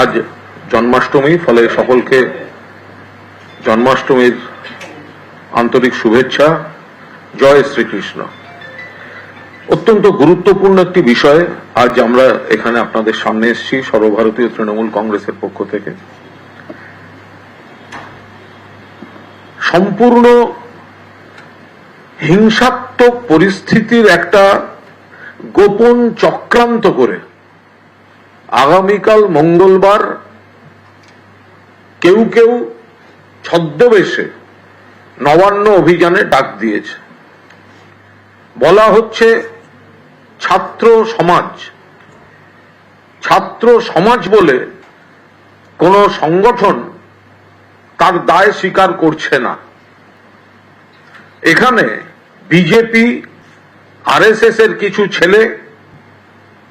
আজ জন্মাষ্টমী, ফলে সকলকে জন্মাষ্টমীর আন্তরিক শুভেচ্ছা। জয় শ্রীকৃষ্ণ। অত্যন্ত গুরুত্বপূর্ণ একটি বিষয় আজ আমরা এখানে আপনাদের সামনে এসেছি সর্বভারতীয় তৃণমূল কংগ্রেসের পক্ষ থেকে। সম্পূর্ণ হিংসাত্মক পরিস্থিতির একটা গোপন চক্রান্ত করে আগামীকাল মঙ্গলবার কেউ কেউ ছদ্মবেশে নবান্ন অভিযানে ডাক দিয়েছে। বলা হচ্ছে ছাত্র সমাজ বলে কোন সংগঠন তার দায় স্বীকার করছে না। এখানে বিজেপি, আরএসএস এর কিছু ছেলে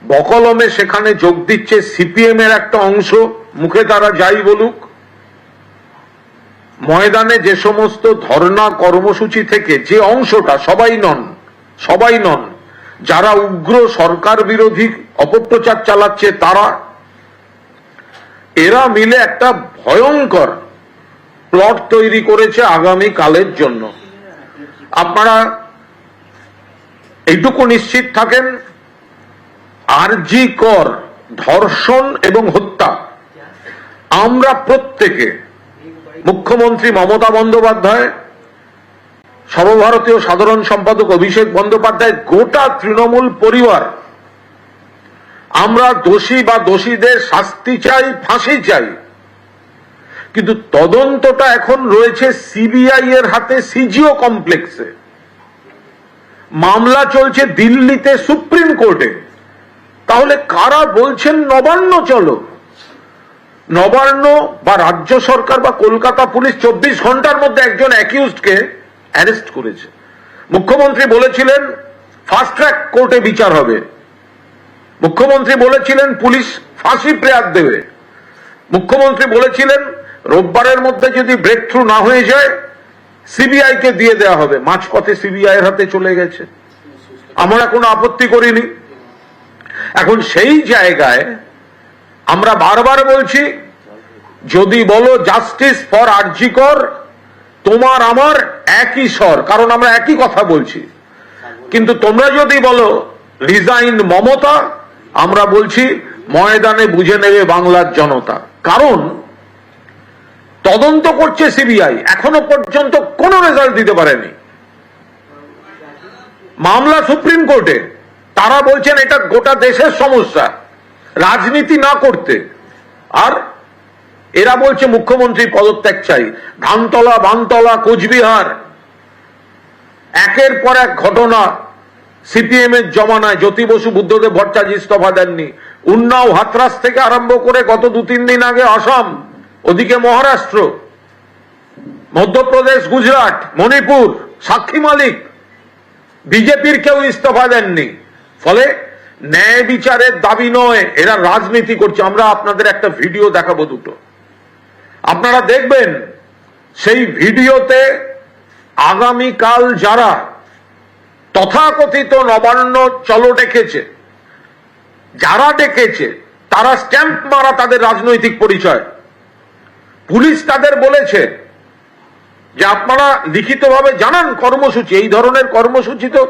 বকলমে সেখানে যোগ দিচ্ছে, সিপিএম এর একটা অংশ, মুখে তারা যাই বলুক। ময়দানে যে সমস্ত ধর্ণা কর্মসূচি থেকে যে অংশটা, সবাই নন, যারা উগ্র সরকার বিরোধী অপপ্রচার চালাচ্ছে তারা, এরা মিলে একটা ভয়ঙ্কর প্লট তৈরি করেছে আগামী কালের জন্য। আপনারা এইটুকু নিশ্চিত থাকেন, আরজি কর ধর্ষণ এবং হত্যা আমরা প্রত্যেকে, মুখ্যমন্ত্রী মমতা বন্দ্যোপাধ্যায়, সর্বভারতীয় সাধারণ সম্পাদক অভিষেক বন্দ্যোপাধ্যায়, গোটা তৃণমূল পরিবার, আমরা দোষী বা দোষীদের শাস্তি চাই, ফাঁসি চাই। কিন্তু তদন্তটা এখন রয়েছে সিবিআই এর হাতে, সিজিও কমপ্লেক্সে। মামলা চলছে দিল্লিতে সুপ্রিম কোর্টে। তাহলে কারা বলছেন নবান্ন চলো? নবান্ন বা রাজ্য সরকার বা কলকাতা পুলিশ 24 ঘন্টার মধ্যে একজন অ্যাকিউজডকে অ্যারেস্ট করেছে। মুখ্যমন্ত্রী বলেছিলেন ফাস্ট ট্র্যাক কোর্টে বিচার হবে। মুখ্যমন্ত্রী বলেছিলেন পুলিশ ফাঁসি প্রেয়ার দেবে। মুখ্যমন্ত্রী বলেছিলেন রোববারের মধ্যে যদি ব্রেক থ্রু না হয়ে যায় সিবিআই কে দিয়ে দেওয়া হবে। মাঝপথে সিবিআই এর হাতে চলে গেছে। আমরা কোনো আপত্তি করিনি। এখন সেই জায়গায় আমরা বারবার বলছি, যদি বলো জাস্টিস ফর আরজি কর, তোমার আমার একই স্বর, কারণ আমরা একই কথা বলছি। কিন্তু তোমরা যদি বলো রিজাইন মমতা, আমরা বলছি ময়দানে বুঝে নেবে বাংলার জনতা। কারণ তদন্ত করছে সিবিআই, এখনো পর্যন্ত কোনো রেজাল্ট দিতে পারেনি। মামলা সুপ্রিম কোর্টে, তারা বলছেন এটা গোটা দেশের সমস্যা, রাজনীতি না করতে। আর এরা বলছে মুখ্যমন্ত্রী পদত্যাগ চাই। ধানতলা, বানতলা, কোচবিহার, একের পর এক ঘটনা। সিপিএম এর জমানায় জ্যোতি বসু, বুদ্ধদেব ভট্টাচার্য ইস্তফা দেননি। উন্নাও, হাতরাস থেকে আরম্ভ করে গত 2-3 দিন আগে আসাম, ওদিকে মহারাষ্ট্র, মধ্যপ্রদেশ, গুজরাট, মণিপুর, সাক্ষী মালিক, বিজেপির কেউ ইস্তফা দেননি। ফলে ন্যায় বিচারের দাবি নয়, এরা রাজনীতি করছে। আমরা আপনাদের একটা ভিডিও দেখাবো, দুটো আপনারা দেখবেন। সেই ভিডিওতে আগামীকাল যারা তথাকথিত নবান্ন চলো ডেকেছে, যারা ডেকেছে তারা স্ট্যাম্প মারা তাদের রাজনৈতিক পরিচয়। পুলিশ তাদের বলেছে যে আপনারা লিখিতভাবে জানান কর্মসূচি। এই ধরনের কর্মসূচি তো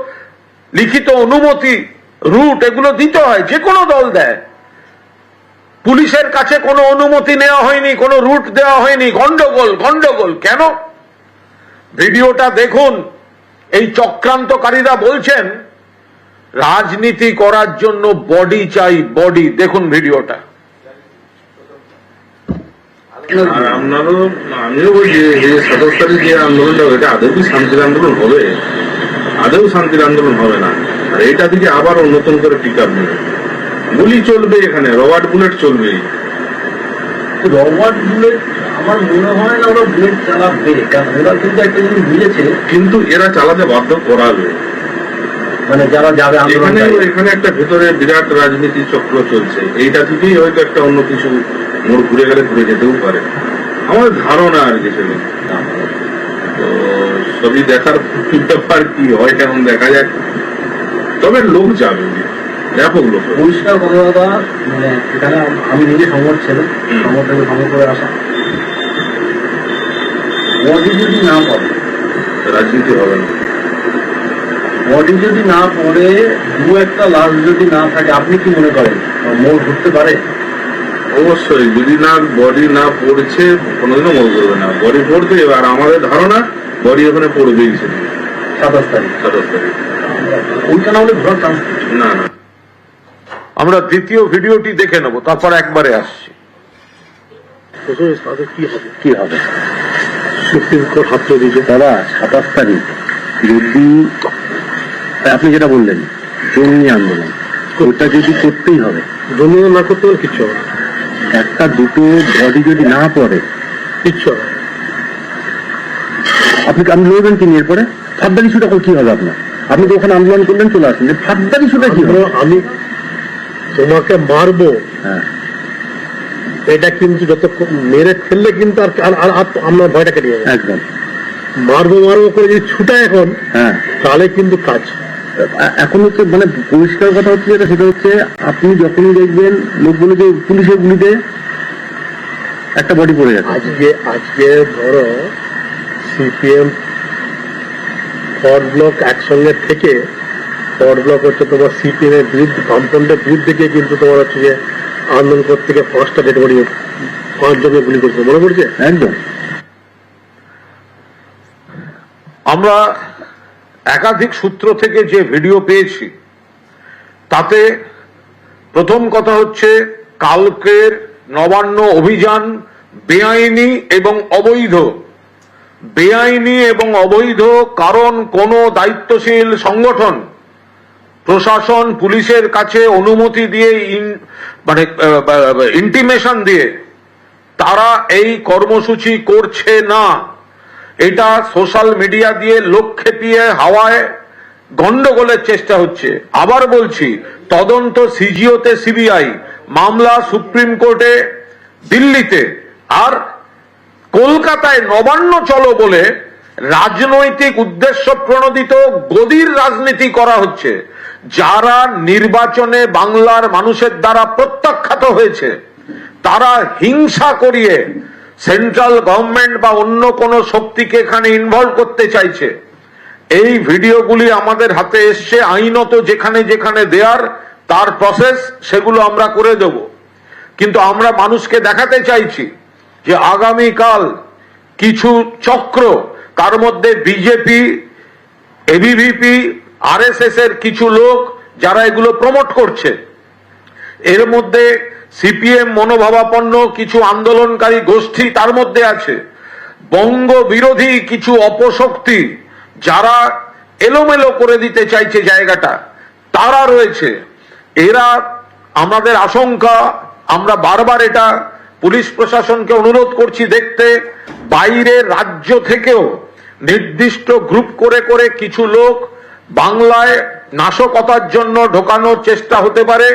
লিখিত অনুমতি, রুট এগুলো দিতে হয়, যে কোনো দল দেয়। পুলিশের কাছে কোনো অনুমতি নেওয়া হয়নি, কোনো রুট দেওয়া হয়নি। গন্ডগোল কেন? ভিডিওটা দেখুন। এই চক্রান্তকারীরা বলছেন রাজনীতি করার জন্য বডি চাই, বডি। দেখুন ভিডিওটা। আমিও বলছি যে 27 তারিখ যে আন্দোলনটা, এটা আদৌ কি শান্তির আন্দোলন হবে? আদৌ শান্তির আন্দোলন হবে না। আর এটা দিকে আবার নতুন করে পিক আপ নেবে, গুলি চলবে, এখানে রবার্ট বুলেট চলবে। রবার্ট বুলেট আমার মনে হয় না ওরা বুলেট চালাবে, কারণ ওরা কিন্তু একটা জিনিস বুঝেছে, কিন্তু এরা চালাতে বাধ্য করাবে। মানে যারা যাবে এখানে একটা ভেতরে বিরাট রাজনীতি চক্র চলছে। এইটা থেকেই হয়তো একটা অন্য কিছু মোড় ঘুরে গেলে ঘুরে যেতেও পারে, আমার ধারণা আর কিছু নেই। তো সবই দেখার ব্যাপার, কি হয় এখন দেখা যাক। তবে লোক যাবে, ব্যাপক লোক। পরিষ্কার কথা দাদা, মানে এখানে আমি নিজে সংবাদ ছিলাম, সংবাদ থেকে সংবাদ করে আসা, বডি যদি না পড়ে, রাজনীতি হবে না। বডি যদি না পড়ে, দু একটা লাশ যদি না থাকে, আপনি কি মনে করেন মোড় ঘুরতে পারে? অবশ্যই, যদি না বডি না পড়ছে কোনোদিনও মনে করবে না, বডি পড়বে। এবার আমাদের ধারণা বডি ওখানে পড়বেই ছিল 27 তারিখ, 27 তারিখ। ওইটা না হলে ঘোরার চান্স না না, আমরা দ্বিতীয় ভিডিওটি দেখে নেব, তারপর একবারে আসছি। কি হবে? সুপ্রিম কোর্ট হাত দিয়েছে দাদা 27 তারিখ। যদি আপনি যেটা বললেন জঙ্গি আন্দোলন, ওটা যদি করতেই হবে, জঙ্গি না করতে হলে কিচ্ছু হবে, একটা দুটো বডি যদি না পড়ে কিচ্ছু হবে। আপনি লড়বেন কি এরপরে? ফার্দার ইস্যুটা কি হবে আপনার? আপনি তো ওখানে আন্দোলন করলেন, চলে আসেন, ফার্দার ইস্যুটা কি হবে? আমি তোমাকে মারবো, হ্যাঁ, এটা কিন্তু যত মেরে ফেললে কিন্তু আর আমরা ভয়টা কেটে যাবে। একদম মারবো করে যদি ছুটা এখন, হ্যাঁ, তাহলে কিন্তু কাজ। এখন হচ্ছে মানে পরিষ্কার কথা হচ্ছে যেটা, সেটা হচ্ছে আপনি যখনই দেখবেন লোকগুলো যে পুলিশের গুলিতে একটা বডি পড়ে যাচ্ছে। আজকে ধরো সিপিএম ফরওয়ার্ড ব্লক একসঙ্গে থেকে, ফরওয়ার্ড ব্লক হচ্ছে তোমার সিপিএম এর বিরুদ্ধে, বামফ্রন্টের বিরুদ্ধে গিয়ে কিন্তু তোমার হচ্ছে যে আন্দোলন করতে গিয়ে 5টা ডেড বডি 5 জনকে গুলি করছে, মনে পড়ছে? একদম। আমরা একাধিক সূত্র থেকে যে ভিডিও পেয়েছি, তাতে প্রথম কথা হচ্ছে কালকের নবান্ন অভিযান বেআইনি এবং অবৈধ। বেআইনি এবং অবৈধ কারণ কোন দায়িত্বশীল সংগঠন প্রশাসন পুলিশের কাছে অনুমতি দিয়ে মানে ইন্টিমেশন দিয়ে তারা এই কর্মসূচি করছে না। এটা সোশ্যাল মিডিয়া দিয়ে লোক খেপিয়ে হাওয়ায় গন্ডগোলের চেষ্টা হচ্ছে। আবার বলছি, তদন্ত সিজিওতে সিবিআই, মামলা সুপ্রিম কোর্টে দিল্লিতে, আর কলকাতায় নবান্ন চলো বলে রাজনৈতিক উদ্দেশ্য প্রণোদিত গদির রাজনীতি করা হচ্ছে। যারা নির্বাচনে বাংলার মানুষের দ্বারা প্রত্যাখ্যাত হয়েছে, তারা হিংসা করিয়ে সেন্ট্রাল গভর্নমেন্ট বা অন্য কোন শক্তিকে এখানে ইনভলভ করতে চাইছে। এই ভিডিওগুলি আমাদের হাতে এসছে, আইনত যেখানে যেখানে দেয়ার তার প্রসেস সেগুলো আমরা করে দেব। কিন্তু আমরা মানুষকে দেখাতে চাইছি যে আগামীকাল কিছু চক্র, তার মধ্যে বিজেপি, এবিভিপি, আরএসএস এর কিছু লোক যারা এগুলো প্রমোট করছে, এর মধ্যে সিপিএম মনোভাবাপন্ন কিছু আন্দোলনকারী গোষ্ঠী তার মধ্যে আছে, বঙ্গ বিরোধী কিছু অপশক্তি যারা এলোমেলো করে দিতে চাইছে জায়গাটা, তারা রয়েছে। এরা আমাদের আশঙ্কা, আমরা বারবার এটা পুলিশ প্রশাসনকে অনুরোধ করছি দেখতে, বাইরে রাজ্য থেকেও নির্দিষ্ট গ্রুপ করে করে কিছু লোক বাংলায় নাশকতার জন্য ঢোকানোর চেষ্টা হতে পারে।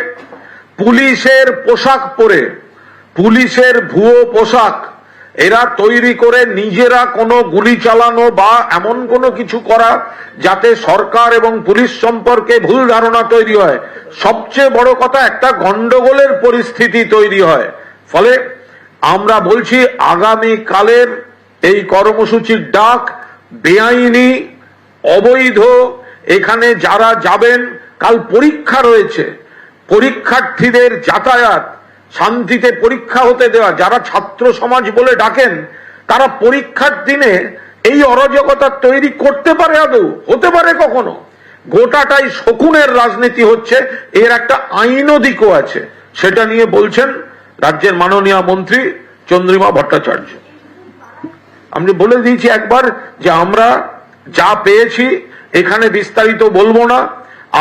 পুলিশের পোশাক পরে, পুলিশের ভুয়ো পোশাক এরা তৈরি করে নিজেরা কোনো গুলি চালানো বা এমন কোনো কিছু করা যাতে সরকার এবং পুলিশ সম্পর্কে ভুল ধারণা তৈরি হয়। সবচেয়ে বড় কথা, একটা গন্ডগোলের পরিস্থিতি তৈরি হয়। ফলে আমরা বলছি আগামী কালের এই কর্মসূচির ডাক বেআইনি, অবৈধ। এখানে যারা যাবেন, কাল পরীক্ষা রয়েছে, পরীক্ষার্থীদের যাতায়াত, শান্তিতে পরীক্ষা হতে দেওয়া, যারা ছাত্র সমাজ বলে ডাকেন, তারা পরীক্ষার দিনে এই অরাজকতা তৈরি করতে পারে? আদৌ হতে পারে কখনো? গোটাটাই শকুনের রাজনীতি হচ্ছে। এর একটা আইন দিকও আছে, সেটা নিয়ে বলছেন রাজ্যের মাননীয় মন্ত্রী চন্দ্রিমা ভট্টাচার্য। আমি বলে দিয়েছি একবার যে আমরা যা পেয়েছি, এখানে বিস্তারিত বলবো না,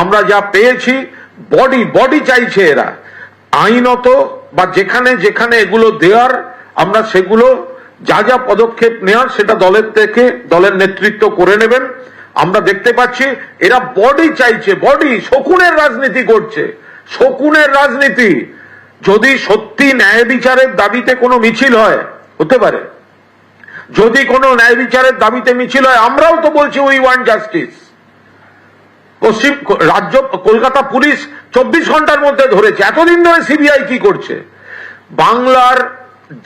আমরা যা পেয়েছি বডি চাইছে এরা আইনত, বা যেখানে যেখানে এগুলো দেওয়ার আমরা সেগুলো যা যা পদক্ষেপ নেওয়ার সেটা দলের থেকে দলের নেতৃত্ব করে নেবেন। আমরা দেখতে পাচ্ছি এরা বডি চাইছে, বডি, শকুনের রাজনীতি করছে, শকুনের রাজনীতি। যদি সত্যি ন্যায় বিচারের দাবিতে কোনো মিছিল হয়, হতে পারে, যদি কোনো ন্যায় বিচারের দাবিতে মিছিল হয়, আমরাও তো বলছি উই ওয়ান্ট জাস্টিস। পশ্চিম রাজ্য কলকাতা পুলিশ 24 ঘন্টার মধ্যে ধরেছে। এতদিন ধরে সিবিআই কি করছে? বাংলার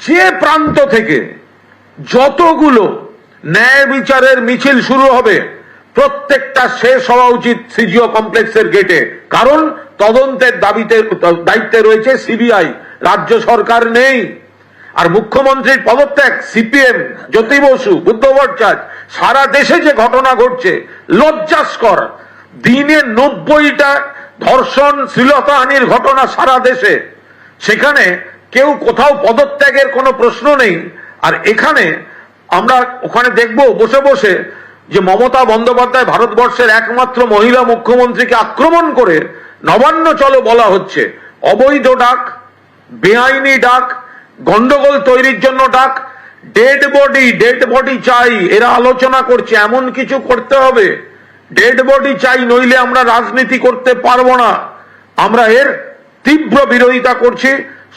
যে প্রান্ত থেকে যতগুলো ন্যায় বিচারের মিছিল শুরু হবে প্রত্যেকটা শেষ হওয়া উচিত সিজিও কমপ্লেক্সের গেটে, কারণ তদন্তের দায়িত্বে রয়েছে সিবিআই, রাজ্য সরকার নেই। আর মুখ্যমন্ত্রীর পদত্যাগ, সিপিএম, জ্যোতি বসু, বুদ্ধ ভট্টাচার্য, সারা দেশে যে ঘটনা ঘটছে লজ্জাস্কর। দিনে 90টা ধর্ষণ, শ্লীলতাহানির ঘটনা সারা দেশে, সেখানে কেউ কোথাও পদত্যাগের কোনো প্রশ্ন নেই। আর এখানে আমরা ওখানে দেখব বসে বসে যে মমতা বন্দ্যোপাধ্যায় ভারতবর্ষের একমাত্র মহিলা মুখ্যমন্ত্রীকে আক্রমণ করে নবান্ন চলো বলা হচ্ছে। অবৈধ ডাক, বেআইনি ডাক, গন্ডগোল তৈরির জন্য ডাক, ডেড বডি চাই এরা আলোচনা করছে। এমন কিছু করতে হবে, ডেড বডি চাই, নইলে আমরা রাজনীতি করতে পারবো না। আমরা এর তীব্র বিরোধিতা করছি।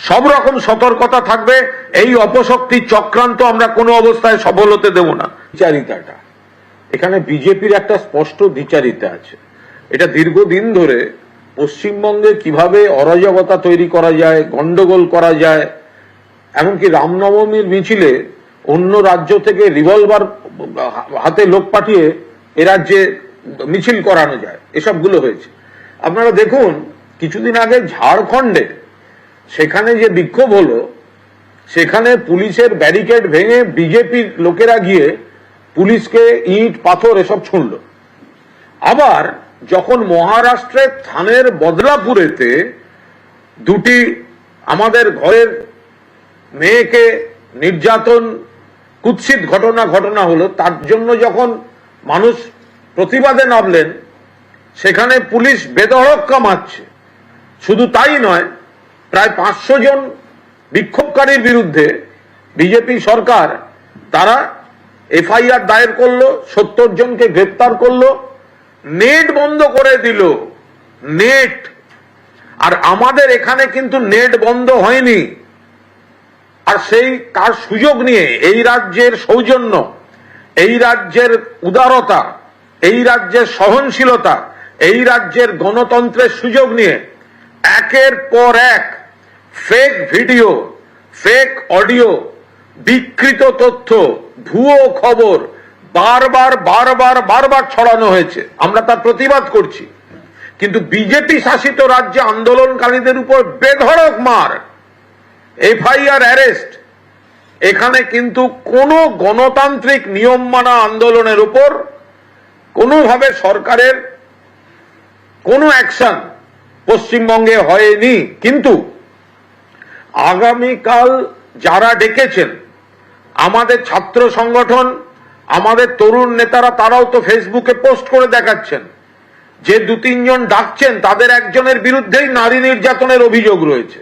সব রকম সতর্কতা থাকবে। এই অপশক্তির চক্রান্ত আমরা কোনো অবস্থায় সফল হতে দেব না। বিচারিতাটা এখানে বিজেপির একটা স্পষ্ট দ্বিচারিতা আছে। এটা দীর্ঘদিন ধরে পশ্চিমবঙ্গে কিভাবে অরাজকতা তৈরি করা যায়, গন্ডগোল করা যায়, এমনকি রামনবমীর মিছিলে অন্য রাজ্য থেকে রিভলভার হাতে লোক পাঠিয়ে এ রাজ্যে মিছিল করানো যায়, এসবগুলো হয়েছে। আপনারা দেখুন কিছুদিন আগে ঝাড়খণ্ডে সেখানে যে বিক্ষোভ হলো, সেখানে পুলিশের ব্যারিকেড ভেঙে বিজেপির লোকেরা গিয়ে পুলিশকে ইট পাথর এসব ছুঁড়ল। আবার যখন মহারাষ্ট্রের থানের বদলাপুরেতে দুটি আমাদের ঘরের মেয়েকে নির্যাতন, কুৎসিত ঘটনা হলো, তার জন্য যখন মানুষ প্রতিবাদে নামলেন, সেখানে পুলিশ বেধড়ক মারছে। শুধু তাই নয়, প্রায় 500 জন বিক্ষোভকারীর বিরুদ্ধে বিজেপি সরকার তারা এফআইআর দায়ের করলো, 70 জনকে গ্রেপ্তার করলো, নেট বন্ধ করে দিল, নেট। আর আমাদের এখানে কিন্তু নেট বন্ধ হয়নি। আর সেই তার সুযোগ নিয়ে এই রাজ্যের সৌজন্য, এই রাজ্যের উদারতা, এই রাজ্যের সহনশীলতা, এই রাজ্যের গণতন্ত্রের সুযোগ নিয়ে একের পর এক ফেক ভিডিও, ফেক অডিও, বিকৃত তথ্য, ভুয়ো খবর বারবার ছড়ানো হয়েছে। আমরা তার প্রতিবাদ করছি। কিন্তু বিজেপি শাসিত রাজ্যে আন্দোলনকারীদের উপর বেধড়ক মার, এফআইআর, অ্যারেস্ট, এখানে কিন্তু কোনো গণতান্ত্রিক নিয়ম মানা আন্দোলনের উপর কোনোভাবে সরকারের কোনো অ্যাকশন পশ্চিমবঙ্গে হয়নি। কিন্তু আগামীকাল যারা ডেকেছেন, আমাদের ছাত্র সংগঠন, আমাদের তরুণ নেতারা, তারাও তো ফেসবুকে পোস্ট করে দেখাচ্ছেন যে 2-3 জন ডাকছেন, তাদের একজনের বিরুদ্ধেই নারী নির্যাতনের অভিযোগ রয়েছে।